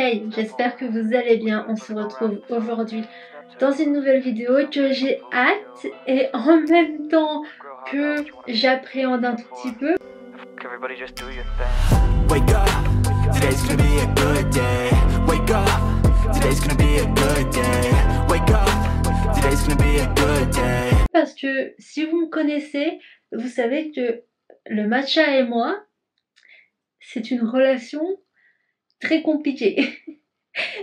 Hey, j'espère que vous allez bien. On se retrouve aujourd'hui dans une nouvelle vidéo que j'ai hâte et en même temps que j'appréhende un tout petit peu. Everybody just do your thing. Wake up, today's gonna be a good day. Wake up, today's gonna be a good day. Wake up, today's gonna be a good day. Parce que si vous me connaissez, vous savez que le matcha et moi, c'est une relation très compliquée.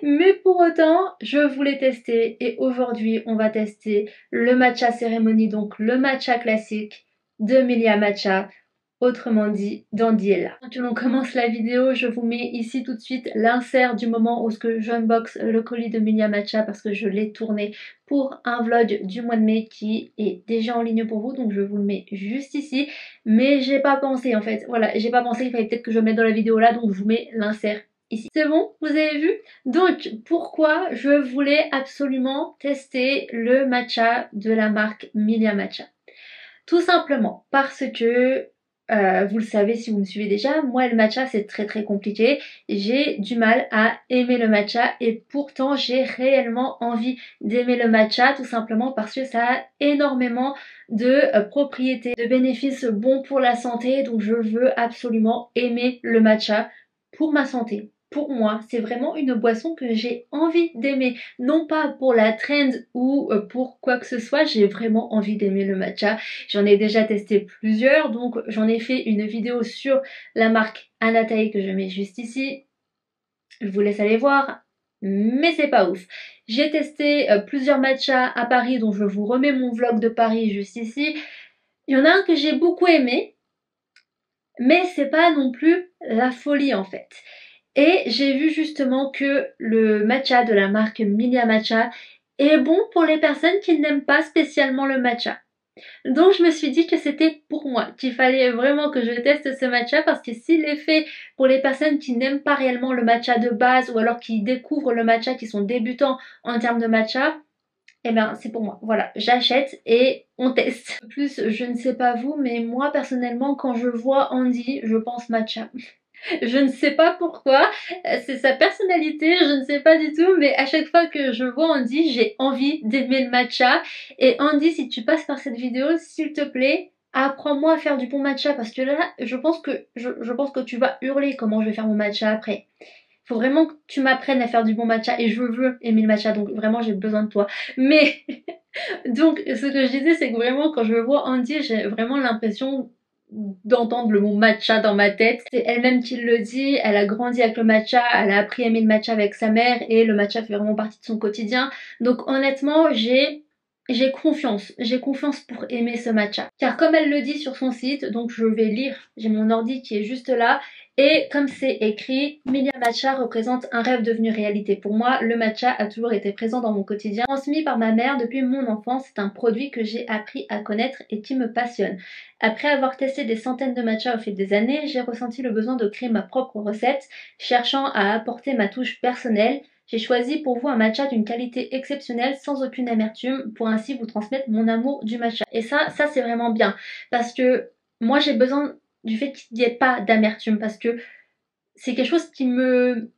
Mais pour autant, je voulais tester et aujourd'hui, on va tester le matcha cérémonie, donc le matcha classique de Milia Matcha, autrement dit Dandiela. Quand on commence la vidéo, je vous mets ici tout de suite l'insert du moment où j'unbox le colis de Milia Matcha parce que je l'ai tourné pour un vlog du mois de mai qui est déjà en ligne pour vous, donc je vous le mets juste ici. Mais j'ai pas pensé en fait, voilà, j'ai pas pensé qu'il fallait peut-être que je le mette dans la vidéo là, donc je vous mets l'insert ici. C'est bon, vous avez vu? Donc pourquoi je voulais absolument tester le matcha de la marque Milia Matcha? Tout simplement parce que vous le savez si vous me suivez déjà, moi le matcha c'est très compliqué. J'ai du mal à aimer le matcha et pourtant j'ai réellement envie d'aimer le matcha tout simplement parce que ça a énormément de propriétés, de bénéfices bons pour la santé. Donc je veux absolument aimer le matcha pour ma santé. Pour moi, c'est vraiment une boisson que j'ai envie d'aimer. Non pas pour la trend ou pour quoi que ce soit, j'ai vraiment envie d'aimer le matcha. J'en ai déjà testé plusieurs, donc j'en ai fait une vidéo sur la marque Anatai que je mets juste ici. Je vous laisse aller voir, mais c'est pas ouf. J'ai testé plusieurs matchas à Paris, donc je vous remets mon vlog de Paris juste ici. Il y en a un que j'ai beaucoup aimé, mais c'est pas non plus la folie en fait. Et j'ai vu justement que le matcha de la marque Milia Matcha est bon pour les personnes qui n'aiment pas spécialement le matcha. Donc je me suis dit que c'était pour moi, qu'il fallait vraiment que je teste ce matcha parce que s'il est fait pour les personnes qui n'aiment pas réellement le matcha de base ou alors qui découvrent le matcha, qui sont débutants en termes de matcha, eh bien c'est pour moi. Voilà, j'achète et on teste. En plus, je ne sais pas vous, mais moi personnellement quand je vois Andy, je pense matcha. Je ne sais pas pourquoi, c'est sa personnalité, je ne sais pas du tout, mais à chaque fois que je vois Andy, j'ai envie d'aimer le matcha. Et Andy, si tu passes par cette vidéo, s'il te plaît, apprends-moi à faire du bon matcha parce que là, je pense que tu vas hurler comment je vais faire mon matcha après. Faut vraiment que tu m'apprennes à faire du bon matcha et je veux aimer le matcha, donc vraiment j'ai besoin de toi. Mais donc ce que je disais, c'est que vraiment quand je vois Andy, j'ai vraiment l'impression d'entendre le mot matcha dans ma tête. C'est elle-même qui le dit, elle a grandi avec le matcha, elle a appris à aimer le matcha avec sa mère et le matcha fait vraiment partie de son quotidien. Donc honnêtement, j'ai confiance pour aimer ce matcha. Car comme elle le dit sur son site, donc je vais lire, j'ai mon ordi qui est juste là, et comme c'est écrit, Milia Matcha représente un rêve devenu réalité. Pour moi, le matcha a toujours été présent dans mon quotidien. Transmis par ma mère depuis mon enfance, c'est un produit que j'ai appris à connaître et qui me passionne. Après avoir testé des centaines de matchas au fil des années, j'ai ressenti le besoin de créer ma propre recette, cherchant à apporter ma touche personnelle. J'ai choisi pour vous un matcha d'une qualité exceptionnelle sans aucune amertume pour ainsi vous transmettre mon amour du matcha. Et ça c'est vraiment bien parce que moi j'ai besoin du fait qu'il n'y ait pas d'amertume parce que c'est quelque chose qui me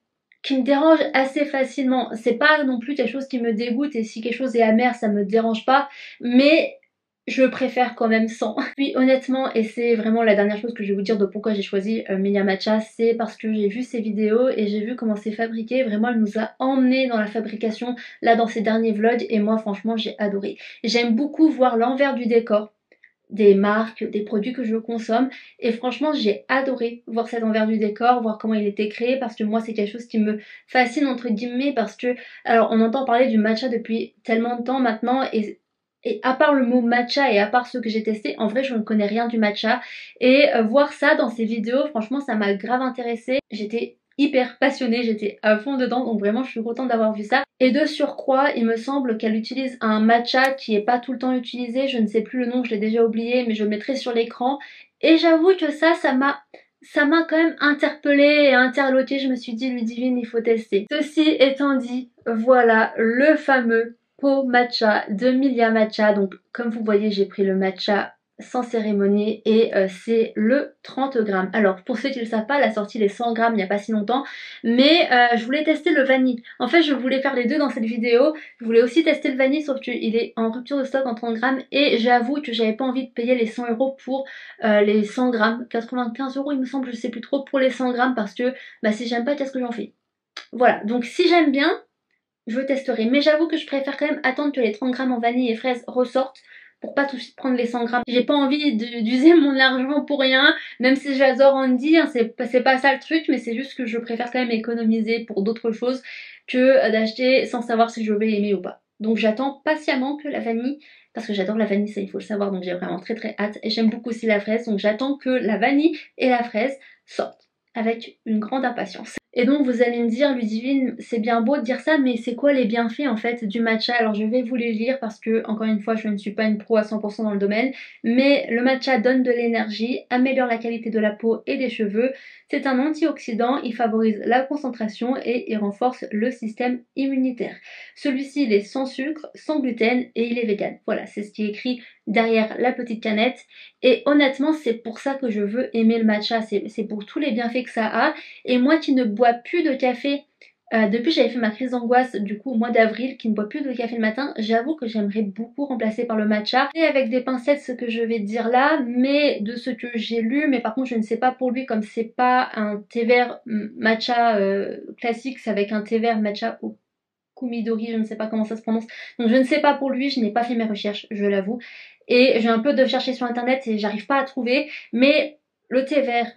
dérange assez facilement. C'est pas non plus quelque chose qui me dégoûte et si quelque chose est amer ça me dérange pas, mais je préfère quand même sans. Puis honnêtement, et c'est vraiment la dernière chose que je vais vous dire de pourquoi j'ai choisi Milia Matcha, c'est parce que j'ai vu ses vidéos et j'ai vu comment c'est fabriqué. Vraiment, elle nous a emmenés dans la fabrication là dans ses derniers vlogs et moi franchement j'ai adoré. J'aime beaucoup voir l'envers du décor des marques, des produits que je consomme et franchement j'ai adoré voir cet envers du décor, voir comment il était créé parce que moi c'est quelque chose qui me fascine entre guillemets parce que alors on entend parler du matcha depuis tellement de temps maintenant et à part le mot matcha et à part ceux que j'ai testés, en vrai je ne connais rien du matcha et voir ça dans ces vidéos, franchement ça m'a grave intéressée. J'étais hyper passionnée, j'étais à fond dedans donc vraiment je suis contente d'avoir vu ça. Et de surcroît, il me semble qu'elle utilise un matcha qui est pas tout le temps utilisé, je ne sais plus le nom, je l'ai déjà oublié mais je le mettrai sur l'écran. Et j'avoue que ça m'a quand même interpellée et interloquée, je me suis dit Ludivine il faut tester. Ceci étant dit, voilà le fameux pot matcha de Milia Matcha. Donc comme vous voyez j'ai pris le matcha sans cérémonie et c'est le 30 grammes. Alors pour ceux qui ne le savent pas, elle a sorti les 100 grammes il n'y a pas si longtemps, mais je voulais tester le vanille. En fait je voulais faire les deux dans cette vidéo, je voulais aussi tester le vanille sauf qu'il est en rupture de stock en 30 grammes et j'avoue que j'avais pas envie de payer les 100 € pour les 100 grammes, 95 € il me semble, je sais plus trop pour les 100 grammes parce que bah, si j'aime pas qu'est-ce que j'en fais. Voilà, donc si j'aime bien, je testerai, mais j'avoue que je préfère quand même attendre que les 30 grammes en vanille et fraises ressortent pour pas tout de suite prendre les 100 grammes. J'ai pas envie d'user mon argent pour rien, même si j'adore Andy, hein, c'est pas ça le truc, mais c'est juste que je préfère quand même économiser pour d'autres choses que d'acheter sans savoir si je vais aimer ou pas. Donc j'attends patiemment que la vanille, parce que j'adore la vanille, ça il faut le savoir, donc j'ai vraiment très hâte, et j'aime beaucoup aussi la fraise, donc j'attends que la vanille et la fraise sortent avec une grande impatience. Et donc vous allez me dire, Ludivine, c'est bien beau de dire ça, mais c'est quoi les bienfaits en fait du matcha? Alors je vais vous les lire parce que, encore une fois, je ne suis pas une pro à 100% dans le domaine, mais le matcha donne de l'énergie, améliore la qualité de la peau et des cheveux, c'est un antioxydant, il favorise la concentration et il renforce le système immunitaire. Celui-ci il est sans sucre, sans gluten et il est vegan. Voilà, c'est ce qui est écrit derrière la petite canette et honnêtement c'est pour ça que je veux aimer le matcha, c'est pour tous les bienfaits que ça a. Et moi qui ne bois plus de café depuis j'avais fait ma crise d'angoisse du coup au mois d'avril, qui ne boit plus de café le matin, j'avoue que j'aimerais beaucoup remplacer par le matcha. Et avec des pincettes ce que je vais dire là, mais de ce que j'ai lu, mais par contre je ne sais pas pour lui, comme c'est pas un thé vert matcha classique, c'est avec un thé vert matcha au kumidori, je ne sais pas comment ça se prononce, donc je ne sais pas pour lui, je n'ai pas fait mes recherches, je l'avoue, et j'ai un peu de chercher sur internet et j'arrive pas à trouver, mais le thé vert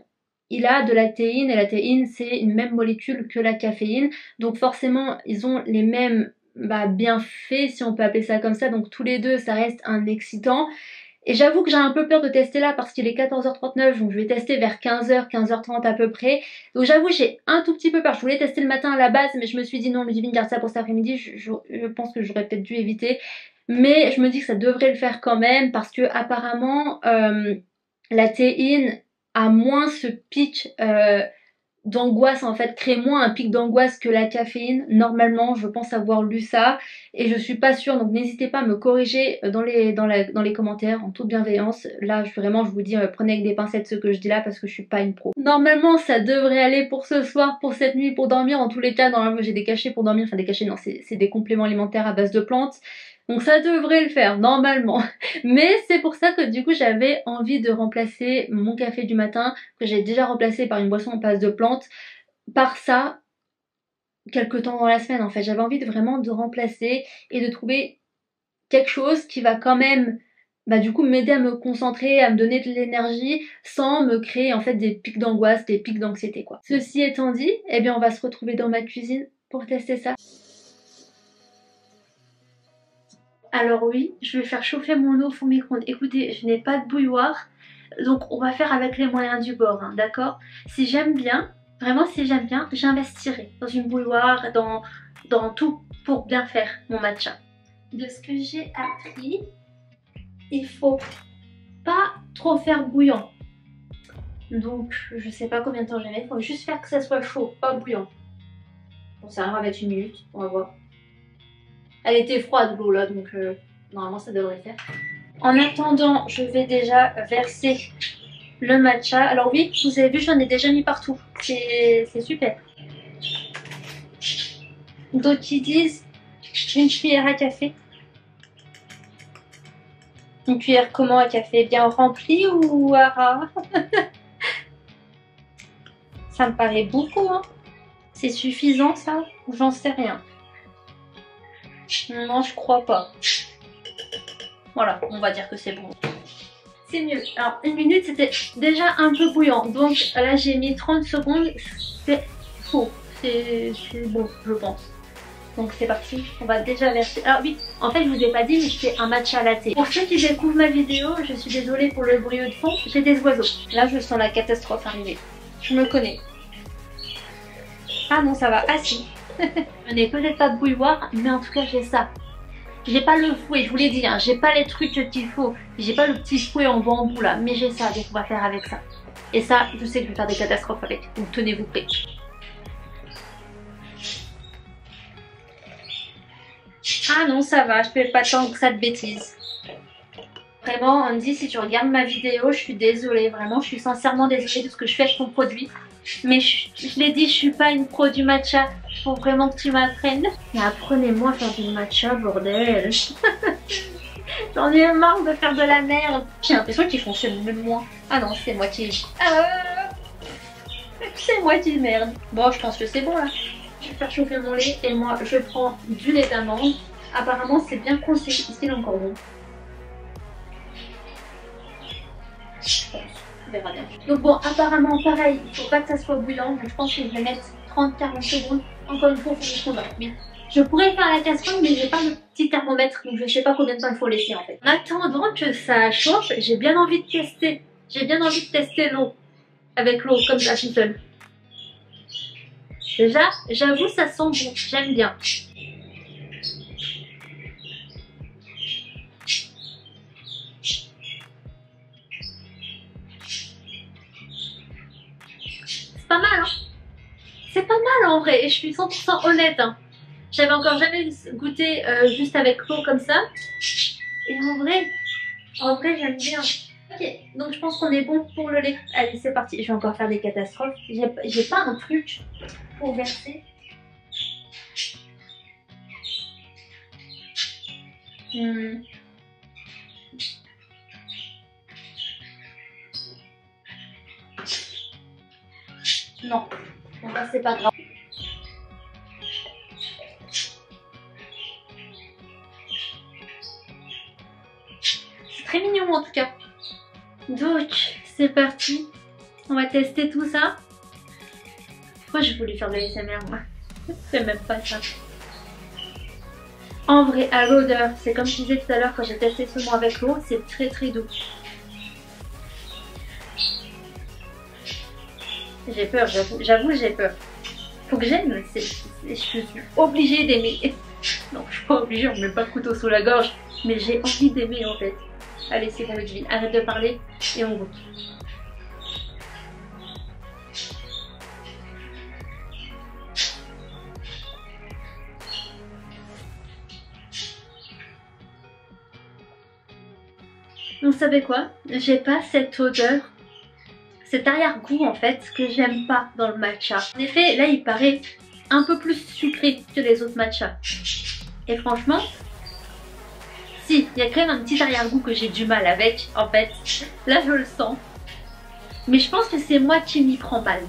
il a de la théine et la théine c'est une même molécule que la caféine, donc forcément ils ont les mêmes bienfaits si on peut appeler ça comme ça, donc tous les deux ça reste un excitant. Et j'avoue que j'ai un peu peur de tester là parce qu'il est 14h39, donc je vais tester vers 15h, 15h30 à peu près. Donc j'avoue j'ai un tout petit peu peur, je voulais tester le matin à la base mais je me suis dit non Ludivine garde ça pour cet après-midi, je pense que j'aurais peut-être dû éviter. Mais je me dis que ça devrait le faire quand même parce que apparemment la théine a moins ce pic d'angoisse en fait, crée moins un pic d'angoisse que la caféine. Normalement, je pense avoir lu ça et je suis pas sûre, donc n'hésitez pas à me corriger dans les commentaires en toute bienveillance. Là, je vous dis, prenez avec des pincettes ce que je dis là parce que je suis pas une pro. Normalement, ça devrait aller pour ce soir, pour cette nuit, pour dormir. En tous les cas, normalement, j'ai des cachets pour dormir, enfin des cachets, non, c'est des compléments alimentaires à base de plantes. Donc ça devrait le faire, normalement. Mais c'est pour ça que du coup j'avais envie de remplacer mon café du matin, que j'ai déjà remplacé par une boisson en base de plantes, par ça, quelques temps dans la semaine en fait. J'avais envie vraiment de remplacer et de trouver quelque chose qui va quand même du coup m'aider à me concentrer, à me donner de l'énergie sans me créer en fait des pics d'angoisse, des pics d'anxiété quoi. Ceci étant dit, eh bien on va se retrouver dans ma cuisine pour tester ça. Alors oui, je vais faire chauffer mon eau au micro-ondes. Écoutez, je n'ai pas de bouilloire, donc on va faire avec les moyens du bord, hein, d'accord? Si j'aime bien, vraiment si j'aime bien, j'investirai dans une bouilloire, dans tout pour bien faire mon matcha. De ce que j'ai appris, il faut pas trop faire bouillant. Donc je sais pas combien de temps je vais mettre, il faut juste faire que ça soit chaud, pas bouillant. Bon ça va mettre 1 minute, on va voir. Elle était froide l'eau là, donc normalement ça devrait faire. En attendant, je vais déjà verser le matcha. Alors oui, vous avez vu, j'en ai déjà mis partout. C'est super. D'autres qui disent une cuillère à café. Une cuillère comment à café? Bien remplie ou à ras? Ça me paraît beaucoup, hein. C'est suffisant ça? Ou j'en sais rien. Non, je crois pas. Voilà, on va dire que c'est bon. C'est mieux. Alors, 1 minute, c'était déjà un peu bouillant. Donc là, j'ai mis 30 secondes. C'est faux. C'est bon, je pense. Donc c'est parti. On va déjà verser. Alors oui, en fait, je vous ai pas dit, mais je fais un matcha latte. Pour ceux qui découvrent ma vidéo, je suis désolée pour le bruit de fond. J'ai des oiseaux. Là, je sens la catastrophe arriver. Je me connais. Ah non, ça va. Ah si. Je n'ai peut-être pas de bouilloire, mais en tout cas j'ai ça. J'ai pas le fouet, je vous l'ai dit, hein, j'ai pas les trucs qu'il faut. J'ai pas le petit fouet en bambou là, mais j'ai ça, donc on va faire avec ça. Et ça, je sais que je vais faire des catastrophes avec, donc tenez-vous prêts. Ah non, ça va, je fais pas tant que ça de bêtises. Vraiment, Andy, si tu regardes ma vidéo, je suis désolée. Vraiment, je suis sincèrement désolée de ce que je fais avec ton produit. Mais je l'ai dit, je suis pas une pro du matcha. Faut vraiment que tu m'apprennes. Mais apprenez-moi à faire du matcha, bordel. J'en ai marre de faire de la merde. J'ai l'impression qu'il fonctionne même moins. Ah non, c'est moitié. C'est moitié merde. Bon, je pense que c'est bon là. Je vais faire chauffer mon lait et moi je prends du lait d'amande. Apparemment c'est bien conseillé. Est-ce encore bon? Je pense. On verra bien. Donc bon, apparemment pareil, il faut pas que ça soit bouillant. Donc je pense que je vais mettre 30-40 secondes. Encore une fois, il faut que je je pourrais faire la casserole, mais j'ai pas de petit thermomètre, donc je sais pas combien de temps il faut laisser en fait. En attendant que ça chauffe, j'ai bien envie de tester. J'ai bien envie de tester l'eau. Avec l'eau, comme ça, tout seul. Déjà, j'avoue, ça sent bon. J'aime bien. C'est pas mal, hein? C'est pas mal en vrai, et je suis 100% honnête, hein. J'avais encore jamais goûté juste avec l'eau comme ça. Et en vrai j'aime bien. Ok, donc je pense qu'on est bon pour le lait. Allez, c'est parti. Je vais encore faire des catastrophes. J'ai pas un truc pour verser. Non, bon bah c'est pas grave. C'est très mignon en tout cas. Donc, c'est parti. On va tester tout ça. Pourquoi j'ai voulu faire de l'ASMR moi? C'est même pas ça. En vrai, à l'odeur, c'est comme je disais tout à l'heure quand j'ai testé ce mot avec l'eau, c'est très très doux. J'ai peur, j'avoue j'ai peur. Faut que j'aime, je suis obligée d'aimer. Non, je suis pas obligée, on me met pas le couteau sous la gorge, mais j'ai envie d'aimer en fait. Allez, c'est bon Ludivine, arrête de parler et on goûte. Vous savez quoi? J'ai pas cette odeur, cet arrière-goût en fait que j'aime pas dans le matcha. En effet, là il paraît un peu plus sucré que les autres matchas. Et franchement, si, il y a quand même un petit arrière-goût que j'ai du mal avec en fait. Là je le sens. Mais je pense que c'est moi qui m'y prends mal.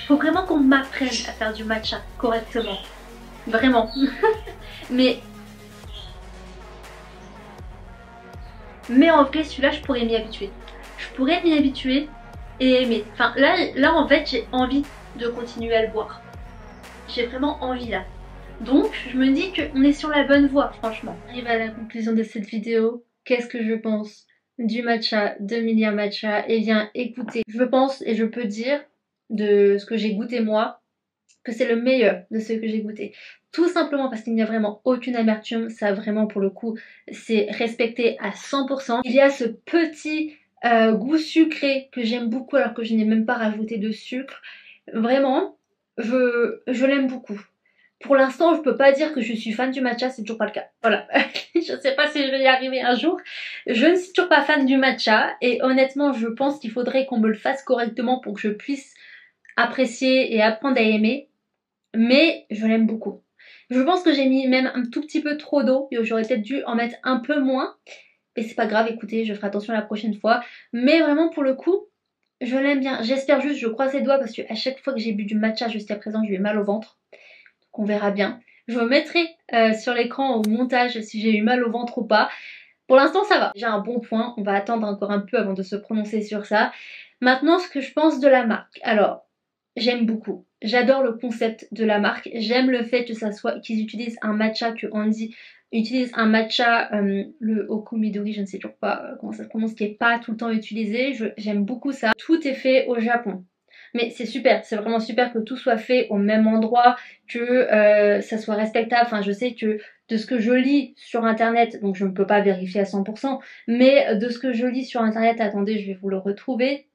Faut vraiment qu'on m'apprenne à faire du matcha correctement. Vraiment. Mais en vrai, celui-là, je pourrais m'y habituer. Je pourrais m'y habituer et aimer. Enfin, là, en fait, j'ai envie de continuer à le boire. J'ai vraiment envie, là. Donc, je me dis qu'on est sur la bonne voie, franchement. On arrive à la conclusion de cette vidéo. Qu'est-ce que je pense du matcha, de Milia Matcha? Eh bien, écoutez, je pense et je peux dire de ce que j'ai goûté moi, que c'est le meilleur de ce que j'ai goûté. Tout simplement parce qu'il n'y a vraiment aucune amertume, ça vraiment pour le coup c'est respecté à 100%. Il y a ce petit goût sucré que j'aime beaucoup alors que je n'ai même pas rajouté de sucre. Vraiment, je l'aime beaucoup. Pour l'instant, je peux pas dire que je suis fan du matcha, c'est toujours pas le cas. Voilà, je sais pas si je vais y arriver un jour. Je ne suis toujours pas fan du matcha et honnêtement, je pense qu'il faudrait qu'on me le fasse correctement pour que je puisse apprécier et apprendre à aimer. Mais je l'aime beaucoup. Je pense que j'ai mis même un tout petit peu trop d'eau et j'aurais peut-être dû en mettre un peu moins. Mais c'est pas grave, écoutez, je ferai attention la prochaine fois. Mais vraiment pour le coup, je l'aime bien. J'espère juste, je croise les doigts parce qu'à chaque fois que j'ai bu du matcha jusqu'à présent, j'ai eu mal au ventre. Donc on verra bien. Je vous mettrai sur l'écran au montage si j'ai eu mal au ventre ou pas. Pour l'instant ça va. J'ai un bon point, on va attendre encore un peu avant de se prononcer sur ça. Maintenant ce que je pense de la marque. Alors, j'aime beaucoup. J'adore le concept de la marque. J'aime le fait que ça soit qu'ils utilisent un matcha, que Andy utilise un matcha, le Okumidori, je ne sais toujours pas comment ça se prononce, qui n'est pas tout le temps utilisé. J'aime beaucoup ça. Tout est fait au Japon. Mais c'est super, c'est vraiment super que tout soit fait au même endroit, que ça soit respectable. Enfin, je sais que de ce que je lis sur internet, donc je ne peux pas vérifier à 100%, mais de ce que je lis sur internet, attendez, je vais vous le retrouver.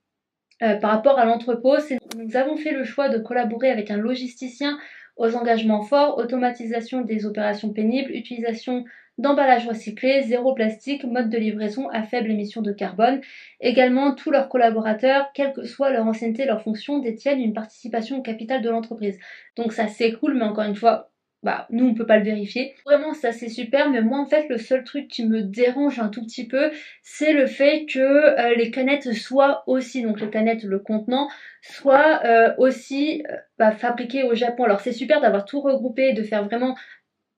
Par rapport à l'entrepôt, nous avons fait le choix de collaborer avec un logisticien aux engagements forts, automatisation des opérations pénibles, utilisation d'emballage recyclé, zéro plastique, mode de livraison à faible émission de carbone. Également, tous leurs collaborateurs, quelle que soit leur ancienneté, leur fonction, détiennent une participation au capital de l'entreprise. Donc ça c'est cool, mais encore une fois, bah, nous on peut pas le vérifier. Vraiment ça c'est super, mais moi en fait le seul truc qui me dérange un tout petit peu, c'est le fait que les canettes soient aussi, donc les canettes, le contenant, soient aussi fabriquées au Japon. Alors c'est super d'avoir tout regroupé, de faire vraiment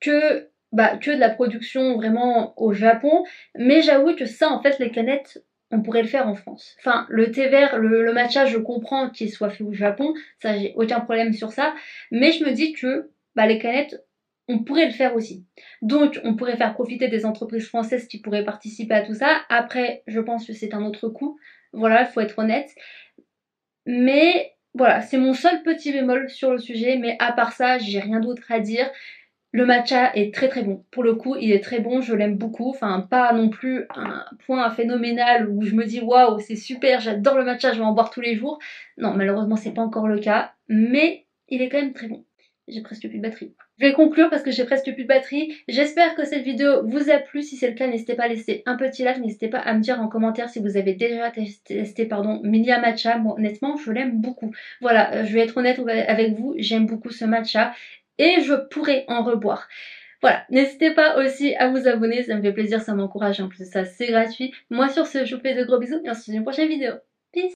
que de la production vraiment au Japon, mais j'avoue que ça en fait les canettes on pourrait le faire en France. Enfin, le thé vert, le matcha, je comprends qu'il soit fait au Japon, ça j'ai aucun problème sur ça, mais je me dis que les canettes, on pourrait le faire aussi. Donc, on pourrait faire profiter des entreprises françaises qui pourraient participer à tout ça. Après, je pense que c'est un autre coût. Voilà, il faut être honnête. Mais voilà, c'est mon seul petit bémol sur le sujet, mais à part ça, j'ai rien d'autre à dire. Le matcha est très très bon. Pour le coup, il est très bon, je l'aime beaucoup. Enfin, pas non plus un point phénoménal où je me dis waouh, c'est super, j'adore le matcha, je vais en boire tous les jours. Non, malheureusement, c'est pas encore le cas, mais il est quand même très bon. J'ai presque plus de batterie. Je vais conclure parce que j'ai presque plus de batterie. J'espère que cette vidéo vous a plu. Si c'est le cas, n'hésitez pas à laisser un petit like. N'hésitez pas à me dire en commentaire si vous avez déjà testé Milia Matcha. Moi, honnêtement, je l'aime beaucoup. Voilà, je vais être honnête avec vous. J'aime beaucoup ce matcha et je pourrais en reboire. Voilà, n'hésitez pas aussi à vous abonner. Ça me fait plaisir, ça m'encourage. En plus de ça, c'est gratuit. Moi, sur ce, je vous fais de gros bisous et on se dit dans une prochaine vidéo.